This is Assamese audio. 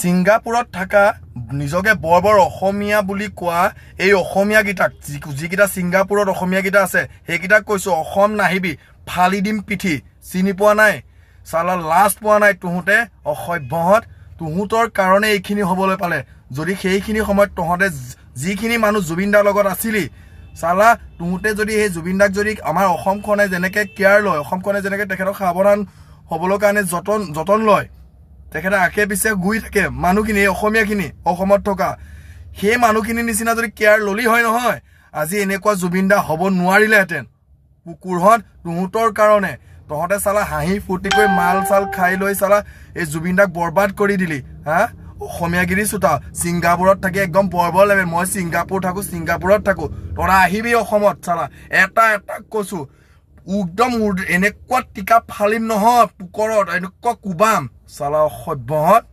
ছিংগাপুৰত থকা নিজকে বৰ অসমীয়া বুলি কোৱা এই অসমীয়াকেইটাক যিকেইটা ছিংগাপুৰত অসমীয়াকেইটা আছে সেইকেইটাক কৈছোঁ অসম নাহিবি ফালি দিম পিঠি চিনি পোৱা নাই চালা লাষ্ট পোৱা নাই তহঁতে অসভ্যহঁত তহঁতৰ কাৰণে এইখিনি হ'বলৈ পালে যদি সেইখিনি সময়ত তহঁতে যিখিনি মানুহ জুবিন দাৰ লগত আছিলি চালা তহঁতে যদি সেই জুবিন দাক যদি আমাৰ অসমখনে যেনেকৈ কেয়াৰ লয় অসমখনে যেনেকৈ তেখেতক সাৱধান হ'বলৈ কাৰণে যতন লয় তেখেতে আশে পিছে ঘূৰি থাকে মানুহখিনি অসমীয়াখিনি অসমত থকা সেই মানুহখিনিৰ নিচিনা যদি কেয়াৰ ললি হয় নহয় আজি এনেকুৱা জুবিন দা হ'ব নোৱাৰিলেহেঁতেন কুকুৰহঁত তহঁতৰ কাৰণে তহঁতে চালা হাঁহি ফূৰ্তি কৰি মাল চাল খাই লৈ চালা এই জুবিন দাক বৰবাদ কৰি দিলি হা অসমীয়াগিৰি চোতা ছিংগাপুৰত থাকি একদম বৰ লাগে মই ছিংগাপুৰত থাকোঁ তৰা আহিবি অসমত চালা এটা কৈছোঁ একদম এনেকুৱা টিকা ফালিম নহয় পুকৰত এনেকুৱা কোবাম চালা অসভ্যহঁত